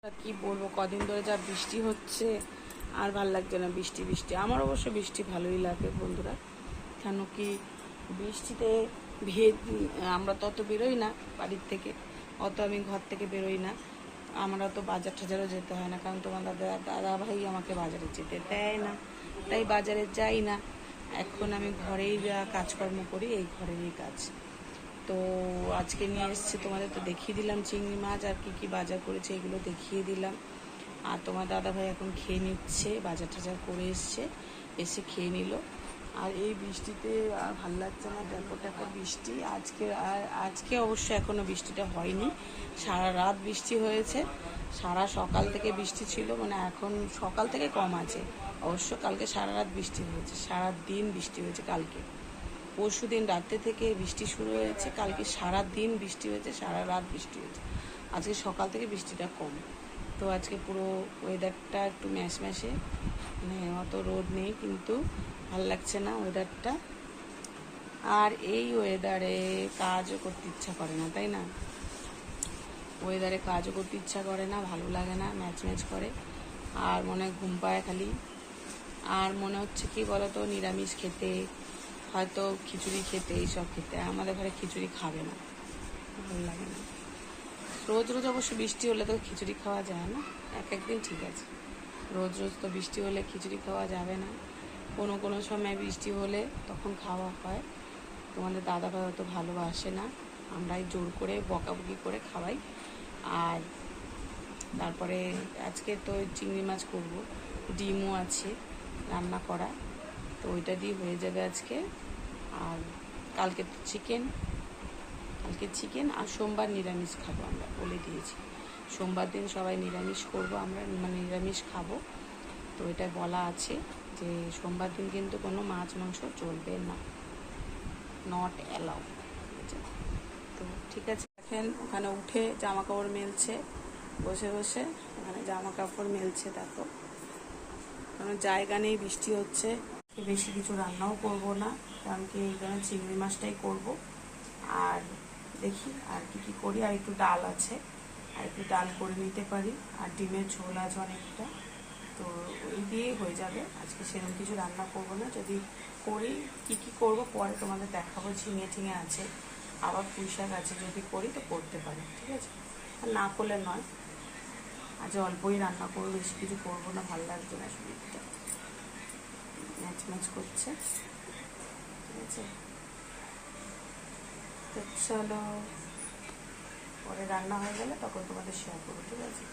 কি বলবো, কদিন ধরে যা বৃষ্টি হচ্ছে আর ভাল লাগছে না। বৃষ্টি বৃষ্টি আমার অবশ্য বৃষ্টি ভালোই লাগে বন্ধুরা, কেন কি বৃষ্টিতে আমরা তো অত বেরোই না বাড়ির থেকে, অত আমি ঘর থেকে বেরোই না। আমরা তো বাজার টাজারও যেতে হয় না, কারণ তোমার দাদা ভাই আমাকে বাজারে যেতে দেয় না, তাই বাজারে যাই না। এখন আমি ঘরেই যা কাজকর্ম করি, এই ঘরেরই কাজ। তো আজকে নিয়ে এসছে, তোমাদের তো দেখিয়ে দিলাম চিংড়ি মাছ আর কি কি বাজার করেছে, এগুলো দেখিয়ে দিলাম। আর তোমার দাদা ভাই এখন খেয়ে নিচ্ছে, বাজার টাজার করে এসে খেয়ে নিল। আর এই বৃষ্টিতে আর ভাল লাগছে না, ট্যাপর বৃষ্টি। আজকে অবশ্য এখনও বৃষ্টিটা হয়নি, সারা রাত বৃষ্টি হয়েছে, সারা সকাল থেকে বৃষ্টি ছিল, মানে এখন সকাল থেকে কম আছে। অবশ্য কালকে সারা রাত বৃষ্টি হয়েছে, সারা দিন বৃষ্টি হয়েছে। কালকে পরশু দিন রাতে থেকে বৃষ্টি শুরু হয়েছে, কালকে সারা দিন বৃষ্টি হয়েছে, সারা রাত বৃষ্টি হয়েছে। আজকে সকাল থেকে বৃষ্টিটা কম। তো আজকে পুরো ওয়েদারটা একটু ম্যাশে, মানে অত রোদ নেই, কিন্তু ভাল লাগছে না ওয়েদারটা। আর এই ওয়েদারে কাজও করতে ইচ্ছা করে না, তাই না? ওয়েদারে কাজও করতে ইচ্ছা করে না, ভালো লাগে না, ম্যাচ করে। আর মনে হয় ঘুম পায় খালি। আর মনে হচ্ছে কি বলতো, নিরামিষ খেতে, হয়তো খিচুড়ি খেতে, এইসব খেতে। আমাদের ঘরে খিচুড়ি খাবে না, ভালো লাগে না। রোজ রোজ অবশ্য বৃষ্টি হলে তো খিচুড়ি খাওয়া যায় না, একদিন ঠিক আছে। রোজ রোজ তো বৃষ্টি হলে খিচুড়ি খাওয়া যাবে না। কোনো সময় বৃষ্টি হলে তখন খাওয়া হয়। তোমাদের দাদা ভাই অত ভালোবাসে না, আমরাই জোর করে বকাবকি করে খাওয়াই। আর তারপরে আজকে তো চিংড়ি মাছ করব, ডিমও আছে রান্না করা, তো ওইটা দিয়ে হয়ে যাবে আজকে। আর কালকে চিকেন আর সোমবার নিরামিষ খাবো, আমরা বলে দিয়েছি। সোমবার দিন সবাই নিরামিষ করব, আমরা মানে নিরামিষ খাবো। তো এটা বলা আছে যে সোমবার দিন কিন্তু কোনো মাছ মাংস চলবে না, নট অ্যালাউ। তো ঠিক আছে, দেখেন ওখানে উঠে জামা কাপড় মেলছে, বসে বসে ওখানে জামা কাপড় মেলছে। দেখো, কারণ জায়গা নেই, বৃষ্টি হচ্ছে। বেশি কিছু রান্নাও করব না, কারণ কি এইখানে চিংড়ি মাছটাই করব। আর দেখি আর কি করি। আর একটু ডাল আছে, আর একটু ডাল করে নিতে পারি, আর ডিমের ঝোল আছে অনেকটা, তো ওই দিয়েই হয়ে যাবে। আজকে সেরকম কিছু রান্না করব না, যদি করি কি করব পরে তোমাদের দেখাবো। ঝিঙে আছে, আবার পুঁই শাক আছে, যদি করি তো করতে পারি, ঠিক আছে। আর না করলে নয়, আজ অল্পই রান্না করবো, বেশি কিছু করবো না, ভালো লাগছে না শরীরটা, ম্যাচ করছে, ঠিক আছে। তো চলো, পরে রান্না হয়ে গেলে তখন তোমাদের শেয়ার করবো, ঠিক আছে।